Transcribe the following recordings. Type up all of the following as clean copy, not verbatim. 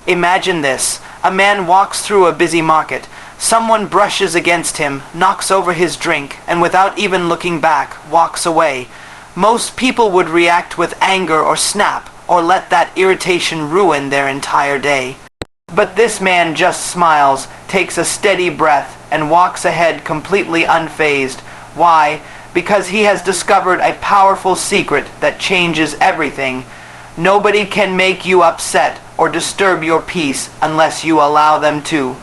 Imagine this. A man walks through a busy market. Someone brushes against him, knocks over his drink, and without even looking back, walks away. Most people would react with anger or snap, or let that irritation ruin their entire day. But this man just smiles, takes a steady breath, and walks ahead completely unfazed. Why? Because he has discovered a powerful secret that changes everything. Nobody can make you upset or disturb your peace unless you allow them to.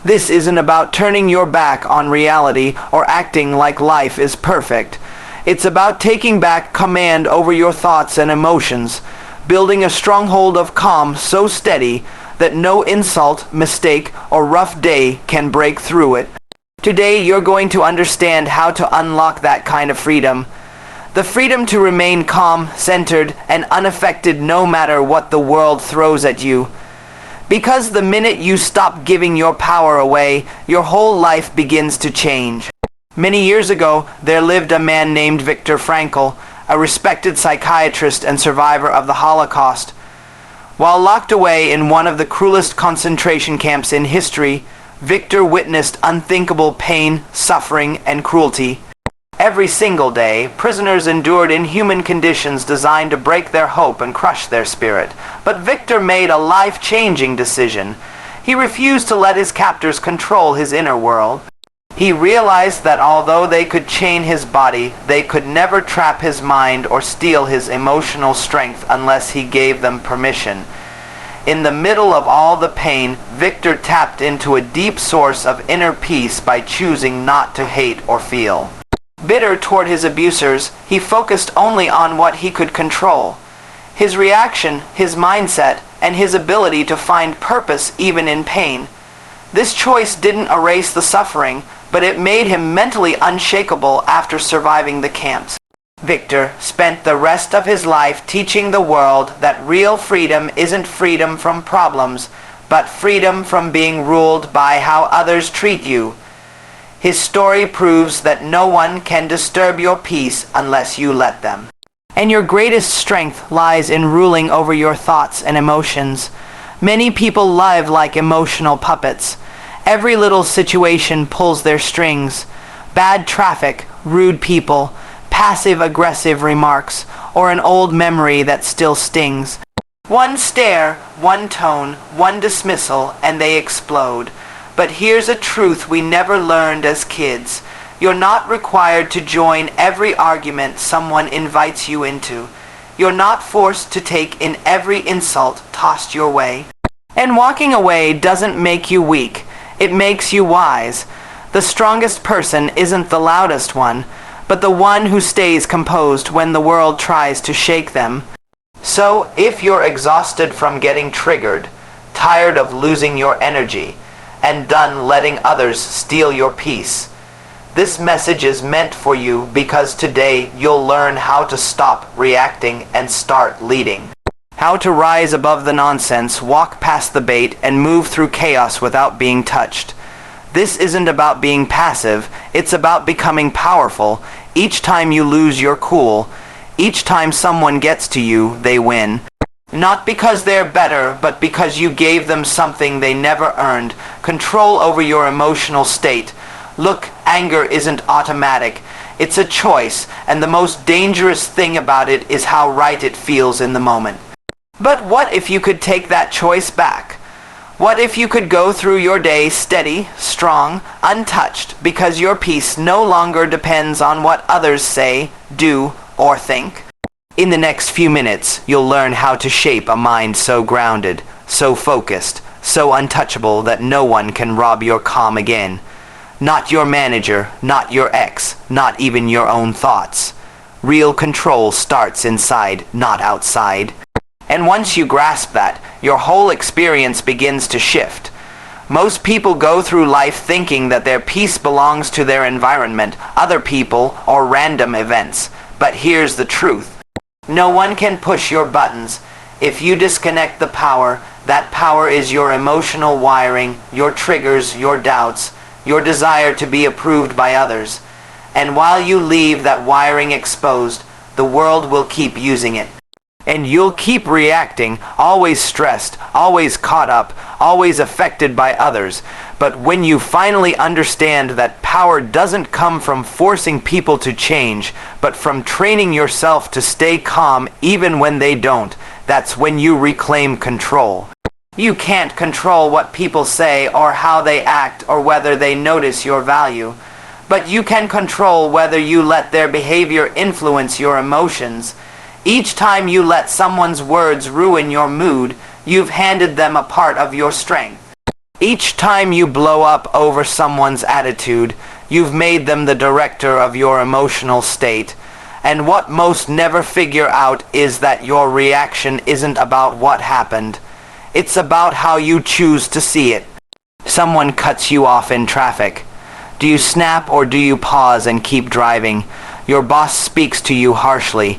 This isn't about turning your back on reality or acting like life is perfect. It's about taking back command over your thoughts and emotions, building a stronghold of calm so steady that no insult, mistake, or rough day can break through it. Today you're going to understand how to unlock that kind of freedom. The freedom to remain calm, centered, and unaffected no matter what the world throws at you. Because the minute you stop giving your power away, your whole life begins to change. Many years ago, there lived a man named Viktor Frankl, a respected psychiatrist and survivor of the Holocaust. While locked away in one of the cruelest concentration camps in history, Viktor witnessed unthinkable pain, suffering, and cruelty. Every single day, prisoners endured inhuman conditions designed to break their hope and crush their spirit. But Viktor made a life-changing decision. He refused to let his captors control his inner world. He realized that although they could chain his body, they could never trap his mind or steal his emotional strength unless he gave them permission. In the middle of all the pain, Viktor tapped into a deep source of inner peace by choosing not to hate or feel. Bitter toward his abusers, he focused only on what he could control. His reaction, his mindset, and his ability to find purpose even in pain. This choice didn't erase the suffering, but it made him mentally unshakable after surviving the camps. Viktor spent the rest of his life teaching the world that real freedom isn't freedom from problems, but freedom from being ruled by how others treat you. His story proves that no one can disturb your peace unless you let them. And your greatest strength lies in ruling over your thoughts and emotions. Many people live like emotional puppets. Every little situation pulls their strings. Bad traffic, rude people, passive-aggressive remarks, or an old memory that still stings. One stare, one tone, one dismissal, and they explode. But here's a truth we never learned as kids. You're not required to join every argument someone invites you into. You're not forced to take in every insult tossed your way. And walking away doesn't make you weak. It makes you wise. The strongest person isn't the loudest one, but the one who stays composed when the world tries to shake them. So, if you're exhausted from getting triggered, tired of losing your energy, and done letting others steal your peace, this message is meant for you because today you'll learn how to stop reacting and start leading. How to rise above the nonsense, walk past the bait, and move through chaos without being touched. This isn't about being passive, it's about becoming powerful. Each time you lose your cool, each time someone gets to you, they win. Not because they're better, but because you gave them something they never earned. Control over your emotional state. Look, anger isn't automatic. It's a choice, and the most dangerous thing about it is how right it feels in the moment. But what if you could take that choice back? What if you could go through your day steady, strong, untouched, because your peace no longer depends on what others say, do, or think? In the next few minutes, you'll learn how to shape a mind so grounded, so focused, so untouchable that no one can rob your calm again. Not your manager, not your ex, not even your own thoughts. Real control starts inside, not outside. And once you grasp that, your whole experience begins to shift. Most people go through life thinking that their peace belongs to their environment, other people, or random events. But here's the truth. No one can push your buttons. If you disconnect the power, that power is your emotional wiring, your triggers, your doubts, your desire to be approved by others. And while you leave that wiring exposed, the world will keep using it. And you'll keep reacting, always stressed, always caught up, always affected by others. But when you finally understand that power doesn't come from forcing people to change, but from training yourself to stay calm even when they don't, that's when you reclaim control. You can't control what people say or how they act or whether they notice your value. But you can control whether you let their behavior influence your emotions. Each time you let someone's words ruin your mood, you've handed them a part of your strength. Each time you blow up over someone's attitude, you've made them the director of your emotional state. And what most never figure out is that your reaction isn't about what happened. It's about how you choose to see it. Someone cuts you off in traffic. Do you snap or do you pause and keep driving? Your boss speaks to you harshly.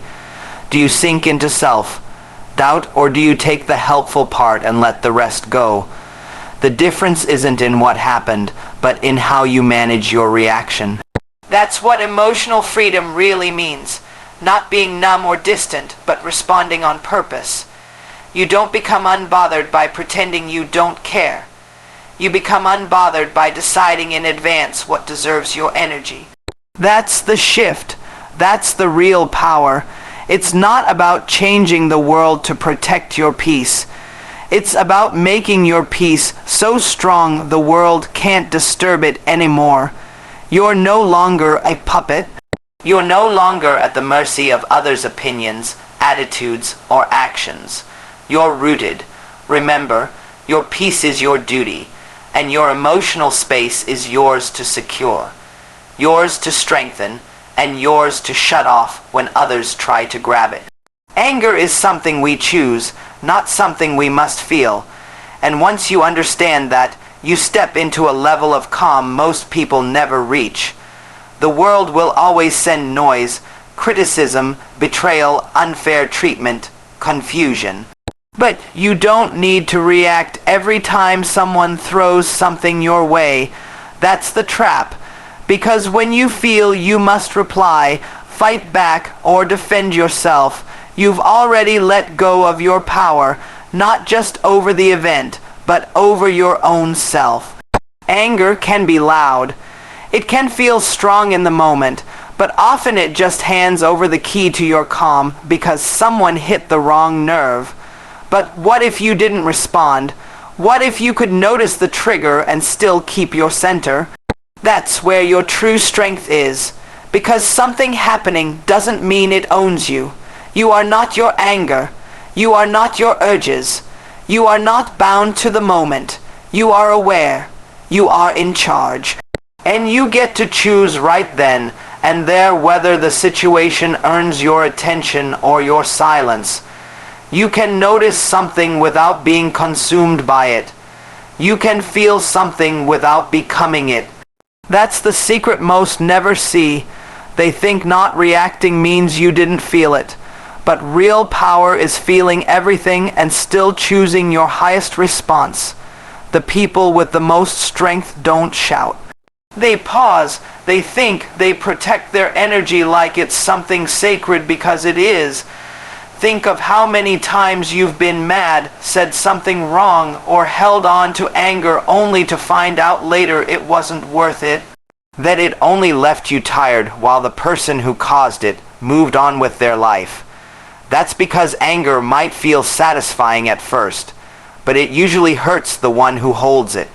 Do you sink into self-doubt or do you take the helpful part and let the rest go? The difference isn't in what happened, but in how you manage your reaction. That's what emotional freedom really means. Not being numb or distant, but responding on purpose. You don't become unbothered by pretending you don't care. You become unbothered by deciding in advance what deserves your energy. That's the shift. That's the real power. It's not about changing the world to protect your peace. It's about making your peace so strong the world can't disturb it anymore. You're no longer a puppet. You're no longer at the mercy of others' opinions, attitudes, or actions. You're rooted. Remember, your peace is your duty, and your emotional space is yours to secure, yours to strengthen, and yours to shut off when others try to grab it. Anger is something we choose, not something we must feel. And once you understand that, you step into a level of calm most people never reach. The world will always send noise, criticism, betrayal, unfair treatment, confusion. But you don't need to react every time someone throws something your way. That's the trap. Because when you feel you must reply, fight back, or defend yourself, you've already let go of your power, not just over the event, but over your own self. Anger can be loud. It can feel strong in the moment, but often it just hands over the key to your calm because someone hit the wrong nerve. But what if you didn't respond? What if you could notice the trigger and still keep your center? That's where your true strength is. Because something happening doesn't mean it owns you. You are not your anger. You are not your urges. You are not bound to the moment. You are aware. You are in charge. And you get to choose right then and there whether the situation earns your attention or your silence. You can notice something without being consumed by it. You can feel something without becoming it. That's the secret most never see. They think not reacting means you didn't feel it. But real power is feeling everything and still choosing your highest response. The people with the most strength don't shout. They pause, they think, they protect their energy like it's something sacred because it is. Think of how many times you've been mad, said something wrong, or held on to anger only to find out later it wasn't worth it. That it only left you tired while the person who caused it moved on with their life. That's because anger might feel satisfying at first, but it usually hurts the one who holds it.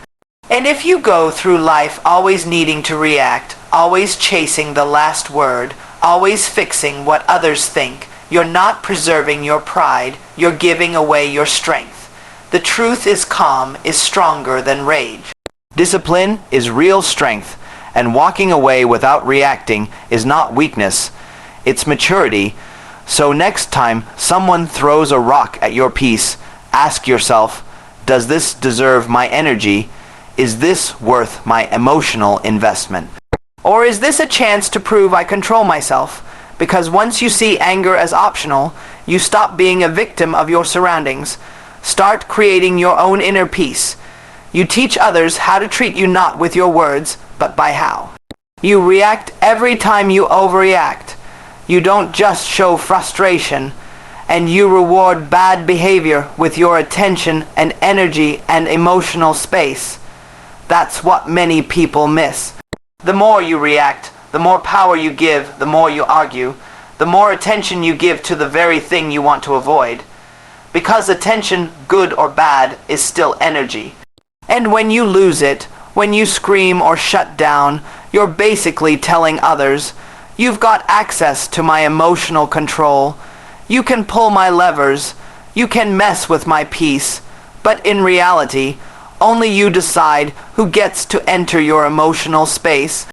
And if you go through life always needing to react, always chasing the last word, always fixing what others think, you're not preserving your pride, you're giving away your strength. The truth is calm is stronger than rage. Discipline is real strength, and walking away without reacting is not weakness, it's maturity. So next time someone throws a rock at your peace, ask yourself, does this deserve my energy? Is this worth my emotional investment? Or is this a chance to prove I control myself? Because once you see anger as optional, you stop being a victim of your surroundings. Start creating your own inner peace. You teach others how to treat you not with your words, but by how. You react every time you overreact. You don't just show frustration. and you reward bad behavior with your attention and energy and emotional space. That's what many people miss. The more you react, the more power you give, the more you argue, the more attention you give to the very thing you want to avoid. Because attention, good or bad, is still energy. And when you lose it, when you scream or shut down, you're basically telling others, "You've got access to my emotional control. You can pull my levers. You can mess with my peace." But in reality, only you decide who gets to enter your emotional space.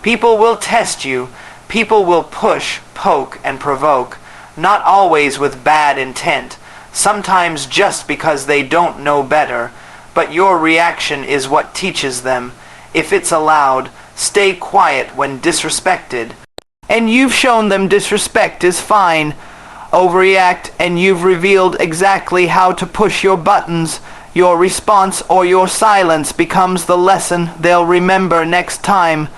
People will test you. People will push, poke, and provoke, not always with bad intent, sometimes just because they don't know better, but your reaction is what teaches them. If it's allowed, stay quiet when disrespected. And you've shown them disrespect is fine. Overreact and you've revealed exactly how to push your buttons. Your response or your silence becomes the lesson they'll remember next time.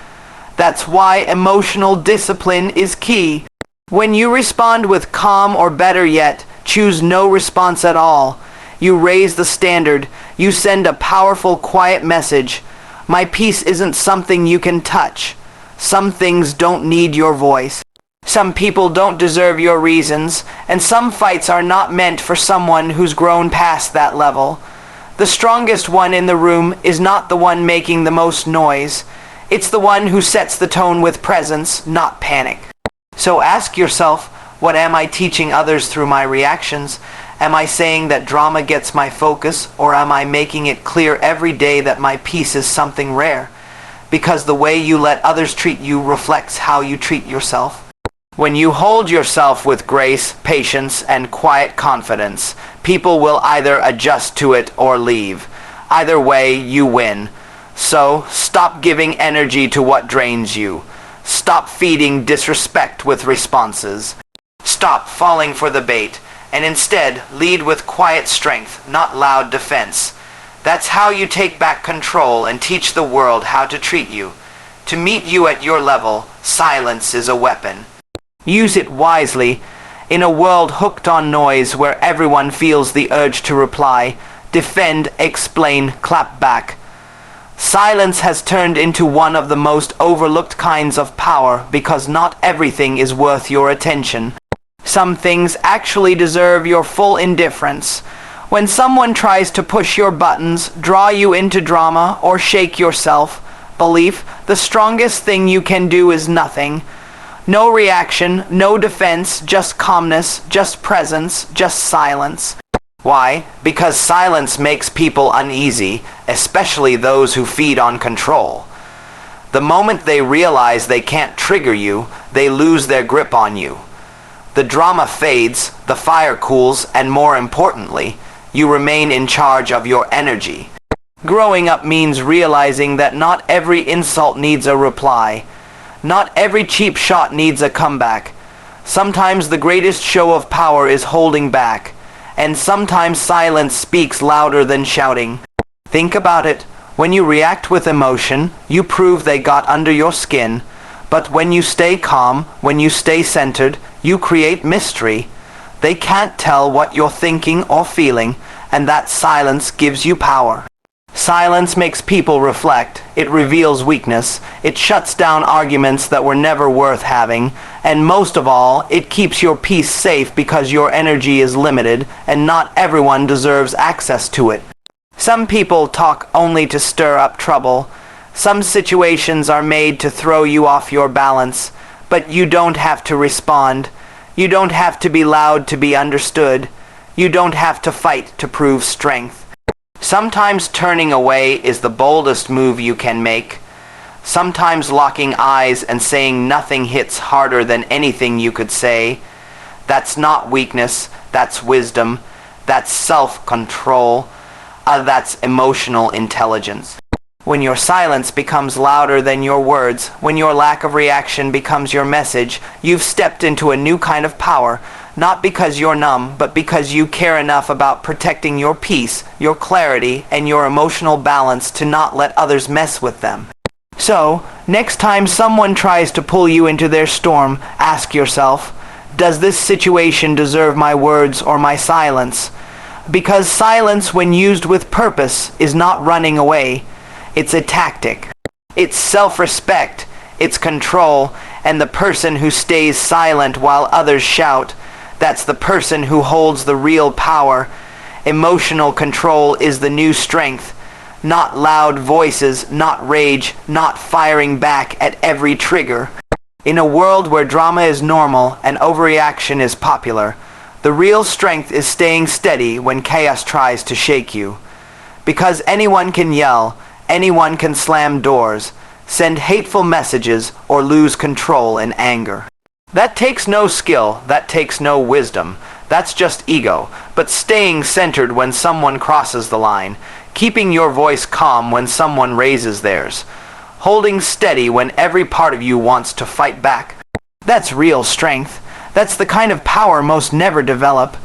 That's why emotional discipline is key. When you respond with calm, or better yet, choose no response at all, you raise the standard. You send a powerful, quiet message. My peace isn't something you can touch. Some things don't need your voice. Some people don't deserve your reasons, and some fights are not meant for someone who's grown past that level. The strongest one in the room is not the one making the most noise. It's the one who sets the tone with presence, not panic. So ask yourself, what am I teaching others through my reactions? Am I saying that drama gets my focus, or am I making it clear every day that my peace is something rare? Because the way you let others treat you reflects how you treat yourself. When you hold yourself with grace, patience, and quiet confidence, people will either adjust to it or leave. Either way, you win. So, stop giving energy to what drains you. Stop feeding disrespect with responses. Stop falling for the bait, and instead lead with quiet strength, not loud defense. That's how you take back control and teach the world how to treat you. To meet you at your level, silence is a weapon. Use it wisely. In a world hooked on noise where everyone feels the urge to reply, defend, explain, clap back. Silence has turned into one of the most overlooked kinds of power because not everything is worth your attention. Some things actually deserve your full indifference. When someone tries to push your buttons, draw you into drama, or shake your self-belief, the strongest thing you can do is nothing. No reaction, no defense, just calmness, just presence, just silence. Why? Because silence makes people uneasy, especially those who feed on control. The moment they realize they can't trigger you, they lose their grip on you. The drama fades, the fire cools, and more importantly, you remain in charge of your energy. Growing up means realizing that not every insult needs a reply. Not every cheap shot needs a comeback. Sometimes the greatest show of power is holding back. And sometimes silence speaks louder than shouting. Think about it. When you react with emotion, you prove they got under your skin. But when you stay calm, when you stay centered, you create mystery. They can't tell what you're thinking or feeling, and that silence gives you power. Silence makes people reflect. It reveals weakness. It shuts down arguments that were never worth having. And most of all, it keeps your peace safe because your energy is limited, and not everyone deserves access to it. Some people talk only to stir up trouble. Some situations are made to throw you off your balance. But you don't have to respond. You don't have to be loud to be understood. You don't have to fight to prove strength. Sometimes turning away is the boldest move you can make. Sometimes locking eyes and saying nothing hits harder than anything you could say. That's not weakness, that's wisdom, that's self-control, that's emotional intelligence. When your silence becomes louder than your words, when your lack of reaction becomes your message, you've stepped into a new kind of power. Not because you're numb, but because you care enough about protecting your peace, your clarity, and your emotional balance to not let others mess with them. So, next time someone tries to pull you into their storm, ask yourself, Does this situation deserve my words or my silence? Because silence, when used with purpose, is not running away. It's a tactic. It's self-respect, it's control, and the person who stays silent while others shout, that's the person who holds the real power. Emotional control is the new strength. Not loud voices, not rage, not firing back at every trigger. In a world where drama is normal and overreaction is popular, the real strength is staying steady when chaos tries to shake you. Because anyone can yell, anyone can slam doors, send hateful messages, or lose control in anger. That takes no skill, that takes no wisdom. That's just ego, but staying centered when someone crosses the line, keeping your voice calm when someone raises theirs, holding steady when every part of you wants to fight back. That's real strength. That's the kind of power most never develop.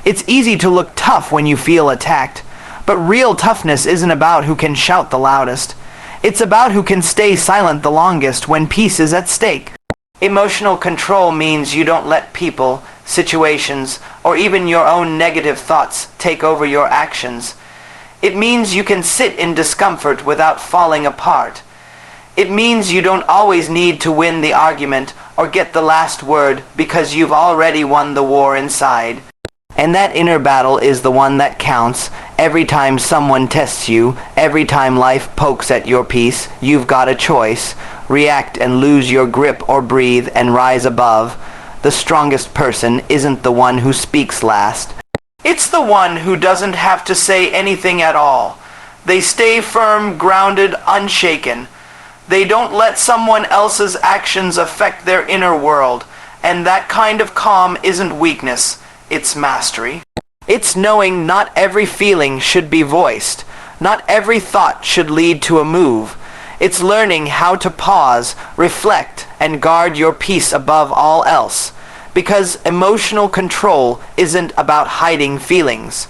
It's easy to look tough when you feel attacked, but real toughness isn't about who can shout the loudest. It's about who can stay silent the longest when peace is at stake. Emotional control means you don't let people, situations, or even your own negative thoughts take over your actions. It means you can sit in discomfort without falling apart. It means you don't always need to win the argument or get the last word because you've already won the war inside. And that inner battle is the one that counts. Every time someone tests you, every time life pokes at your peace, you've got a choice. React and lose your grip, or breathe and rise above. The strongest person isn't the one who speaks last. It's the one who doesn't have to say anything at all. They stay firm, grounded, unshaken. They don't let someone else's actions affect their inner world. And that kind of calm isn't weakness, it's mastery. It's knowing not every feeling should be voiced. Not every thought should lead to a move. It's learning how to pause, reflect, and guard your peace above all else. Because emotional control isn't about hiding feelings.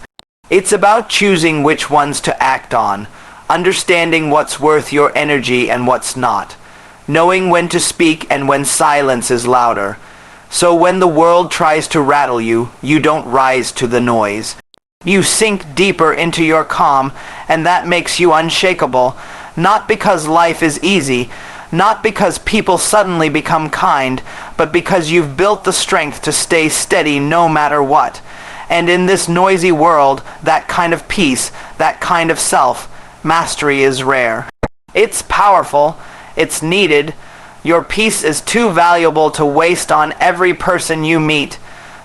It's about choosing which ones to act on, understanding what's worth your energy and what's not, knowing when to speak and when silence is louder. So when the world tries to rattle you, you don't rise to the noise. You sink deeper into your calm, and that makes you unshakable. Not because life is easy, not because people suddenly become kind, but because you've built the strength to stay steady no matter what. And in this noisy world, that kind of peace, that kind of self, mastery is rare. It's powerful, it's needed. Your peace is too valuable to waste on every person you meet.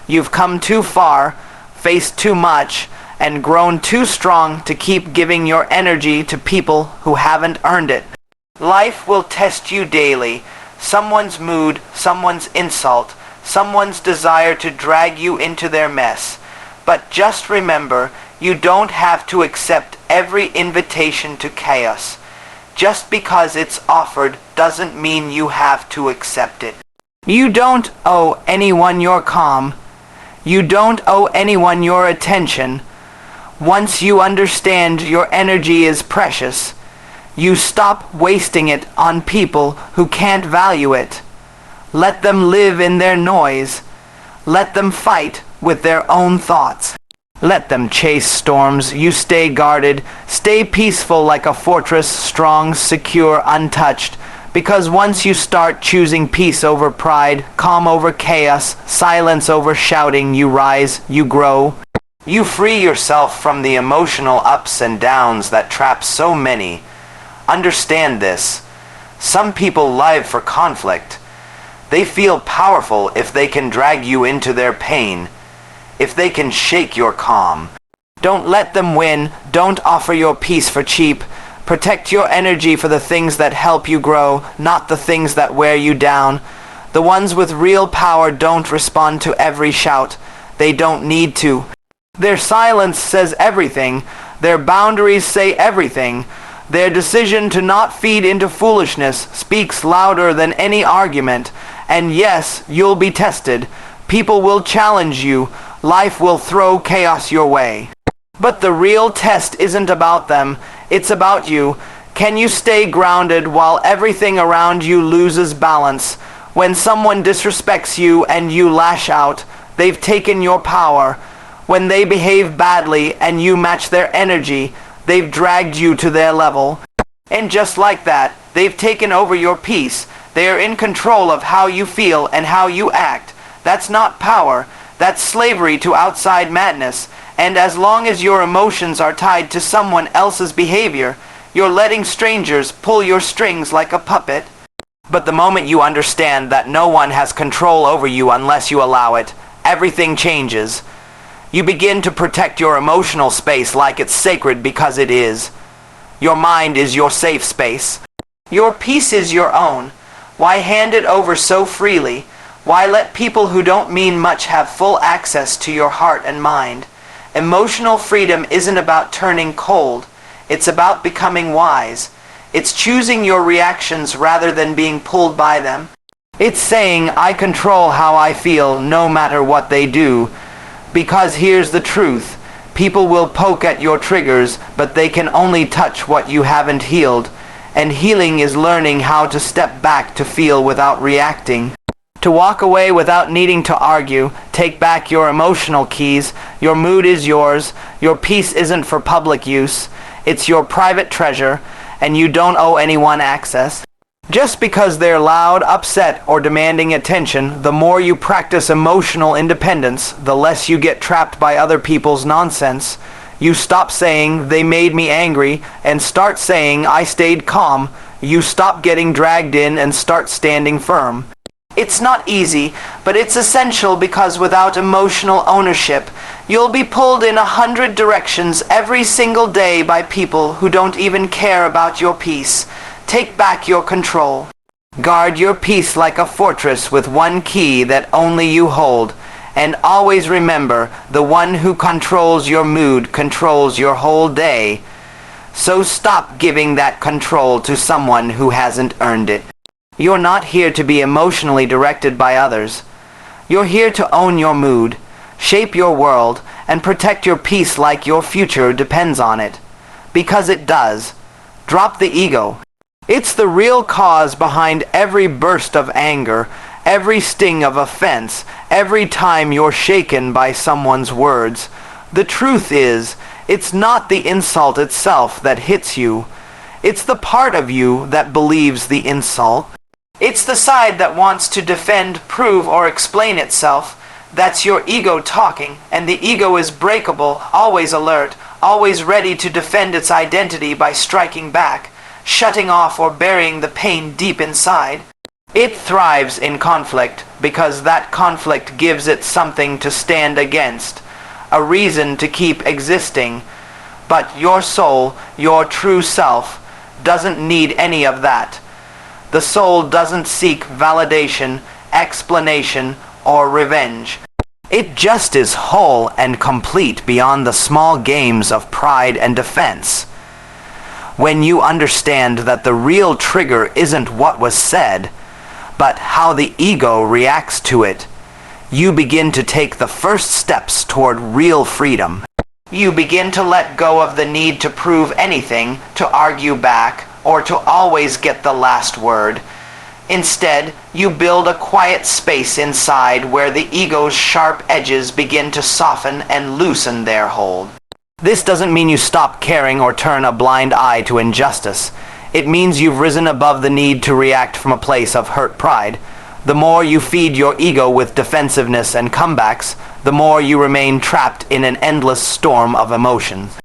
You've come too far, faced too much, and grown too strong to keep giving your energy to people who haven't earned it. Life will test you daily. Someone's mood, someone's insult, someone's desire to drag you into their mess. But just remember, you don't have to accept every invitation to chaos. Just because it's offered doesn't mean you have to accept it. You don't owe anyone your calm. You don't owe anyone your attention. Once you understand your energy is precious, you stop wasting it on people who can't value it. Let them live in their noise. Let them fight with their own thoughts. Let them chase storms. You stay guarded. Stay peaceful like a fortress, strong, secure, untouched. Because once you start choosing peace over pride, calm over chaos, silence over shouting, you rise, you grow. You free yourself from the emotional ups and downs that trap so many. Understand this. Some people live for conflict. They feel powerful if they can drag you into their pain, if they can shake your calm. Don't let them win. Don't offer your peace for cheap. Protect your energy for the things that help you grow, not the things that wear you down. The ones with real power don't respond to every shout. They don't need to. Their silence says everything. Their boundaries say everything. Their decision to not feed into foolishness speaks louder than any argument. And yes, you'll be tested. People will challenge you. Life will throw chaos your way. But the real test isn't about them. It's about you. Can you stay grounded while everything around you loses balance? When someone disrespects you and you lash out, they've taken your power. When they behave badly and you match their energy, they've dragged you to their level. And just like that, they've taken over your peace. They are in control of how you feel and how you act. That's not power. That's slavery to outside madness. And as long as your emotions are tied to someone else's behavior, you're letting strangers pull your strings like a puppet. But the moment you understand that no one has control over you unless you allow it, everything changes. You begin to protect your emotional space like it's sacred because it is. Your mind is your safe space. Your peace is your own. Why hand it over so freely? Why let people who don't mean much have full access to your heart and mind? Emotional freedom isn't about turning cold. It's about becoming wise. It's choosing your reactions rather than being pulled by them. It's saying, I control how I feel no matter what they do. Because here's the truth. People will poke at your triggers, but they can only touch what you haven't healed. And healing is learning how to step back to feel without reacting. To walk away without needing to argue. Take back your emotional keys. Your mood is yours. Your peace isn't for public use. It's your private treasure, and you don't owe anyone access. Just because they're loud, upset, or demanding attention, the more you practice emotional independence, the less you get trapped by other people's nonsense. You stop saying, they made me angry, and start saying, I stayed calm. You stop getting dragged in and start standing firm. It's not easy, but it's essential because without emotional ownership, you'll be pulled in 100 directions every single day by people who don't even care about your peace. Take back your control. Guard your peace like a fortress with one key that only you hold. And always remember, the one who controls your mood controls your whole day. So stop giving that control to someone who hasn't earned it. You're not here to be emotionally directed by others. You're here to own your mood, shape your world, and protect your peace like your future depends on it. Because it does. Drop the ego. It's the real cause behind every burst of anger, every sting of offense, every time you're shaken by someone's words. The truth is, it's not the insult itself that hits you. It's the part of you that believes the insult. It's the side that wants to defend, prove, or explain itself. That's your ego talking, and the ego is breakable, always alert, always ready to defend its identity by striking back, shutting off or burying the pain deep inside. It thrives in conflict because that conflict gives it something to stand against, a reason to keep existing. But your soul, your true self, doesn't need any of that. The soul doesn't seek validation, explanation, or revenge. It just is whole and complete beyond the small games of pride and defense. When you understand that the real trigger isn't what was said, but how the ego reacts to it, you begin to take the first steps toward real freedom. You begin to let go of the need to prove anything, to argue back, or to always get the last word. Instead, you build a quiet space inside where the ego's sharp edges begin to soften and loosen their hold. This doesn't mean you stop caring or turn a blind eye to injustice. It means you've risen above the need to react from a place of hurt pride. The more you feed your ego with defensiveness and comebacks, the more you remain trapped in an endless storm of emotions.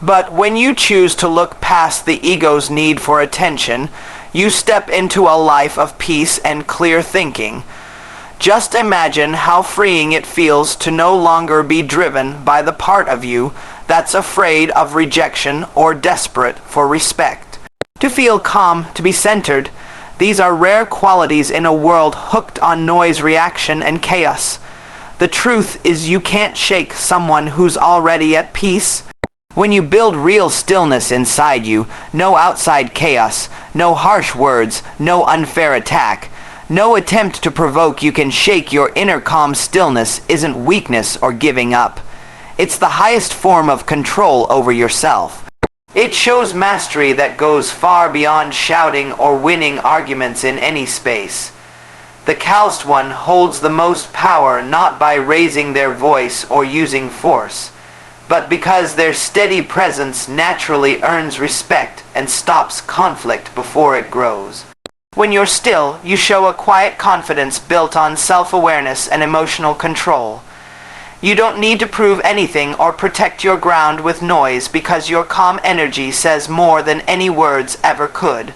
But when you choose to look past the ego's need for attention, you step into a life of peace and clear thinking. Just imagine how freeing it feels to no longer be driven by the part of you that's afraid of rejection or desperate for respect. To feel calm, to be centered, these are rare qualities in a world hooked on noise, reaction, and chaos. The truth is you can't shake someone who's already at peace. When you build real stillness inside you, no outside chaos, no harsh words, no unfair attack, no attempt to provoke, you can shake your inner calm stillness isn't weakness or giving up. It's the highest form of control over yourself. It shows mastery that goes far beyond shouting or winning arguments in any space. The calloused one holds the most power not by raising their voice or using force, but because their steady presence naturally earns respect and stops conflict before it grows. When you're still, you show a quiet confidence built on self-awareness and emotional control. You don't need to prove anything or protect your ground with noise because your calm energy says more than any words ever could.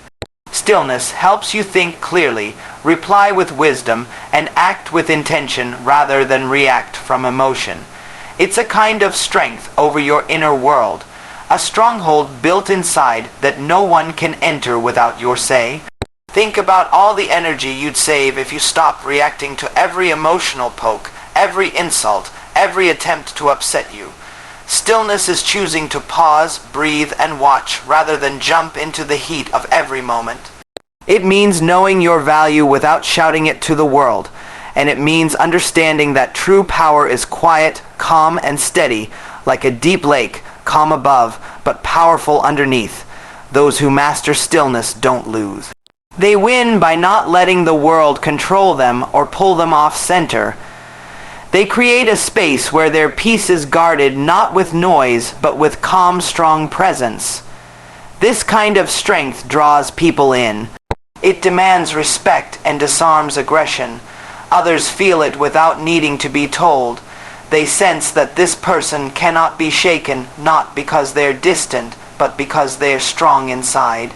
Stillness helps you think clearly, reply with wisdom, and act with intention rather than react from emotion. It's a kind of strength over your inner world, a stronghold built inside that no one can enter without your say. Think about all the energy you'd save if you stopped reacting to every emotional poke, every insult, every attempt to upset you. Stillness is choosing to pause, breathe, and watch rather than jump into the heat of every moment. It means knowing your value without shouting it to the world, and it means understanding that true power is quiet, calm, and steady, like a deep lake, calm above, but powerful underneath. Those who master stillness don't lose. They win by not letting the world control them or pull them off center. They create a space where their peace is guarded not with noise, but with calm, strong presence. This kind of strength draws people in. It demands respect and disarms aggression. Others feel it without needing to be told. They sense that this person cannot be shaken, not because they're distant, but because they're strong inside.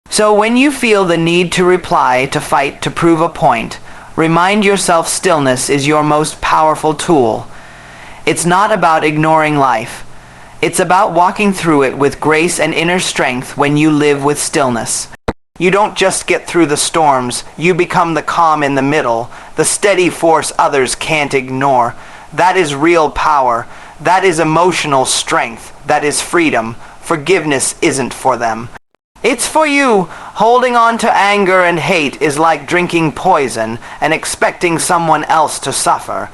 So when you feel the need to reply, to fight, to prove a point, remind yourself stillness is your most powerful tool. It's not about ignoring life. It's about walking through it with grace and inner strength when you live with stillness. You don't just get through the storms, you become the calm in the middle, the steady force others can't ignore. That is real power. That is emotional strength. That is freedom. Forgiveness isn't for them. It's for you. Holding on to anger and hate is like drinking poison and expecting someone else to suffer.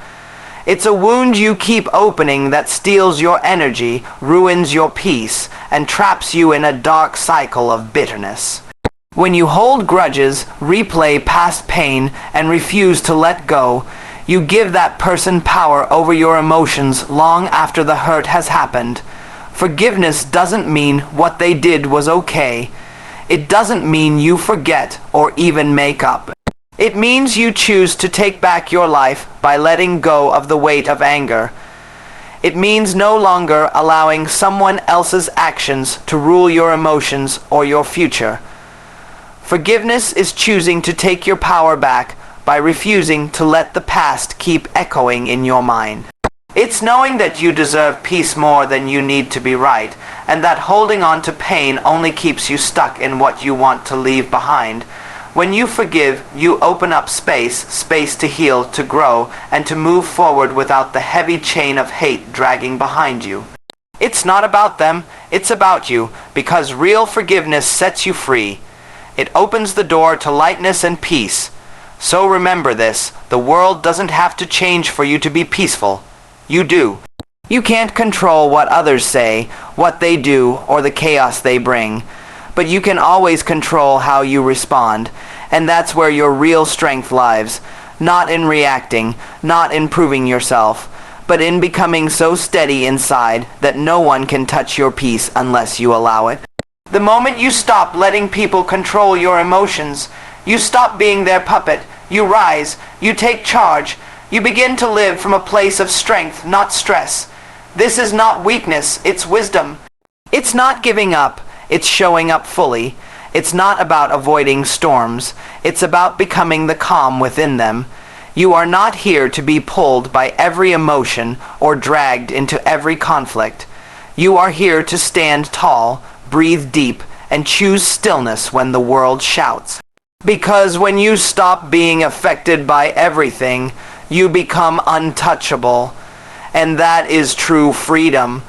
It's a wound you keep opening that steals your energy, ruins your peace, and traps you in a dark cycle of bitterness. When you hold grudges, replay past pain, and refuse to let go, you give that person power over your emotions long after the hurt has happened. Forgiveness doesn't mean what they did was okay. It doesn't mean you forget or even make up. It means you choose to take back your life by letting go of the weight of anger. It means no longer allowing someone else's actions to rule your emotions or your future. Forgiveness is choosing to take your power back by refusing to let the past keep echoing in your mind. It's knowing that you deserve peace more than you need to be right, and that holding on to pain only keeps you stuck in what you want to leave behind. When you forgive, you open up space to heal, to grow, and to move forward without the heavy chain of hate dragging behind you. It's not about them, it's about you, because real forgiveness sets you free. It opens the door to lightness and peace. So remember this, the world doesn't have to change for you to be peaceful. You do. You can't control what others say, what they do, or the chaos they bring. But you can always control how you respond, and that's where your real strength lies. Not in reacting, not in proving yourself, but in becoming so steady inside that no one can touch your peace unless you allow it. The moment you stop letting people control your emotions, you stop being their puppet, you rise, you take charge, you begin to live from a place of strength, not stress. This is not weakness, it's wisdom. It's not giving up, it's showing up fully. It's not about avoiding storms, it's about becoming the calm within them. You are not here to be pulled by every emotion or dragged into every conflict. You are here to stand tall, breathe deep, and choose stillness when the world shouts. Because when you stop being affected by everything, you become untouchable. And that is true freedom.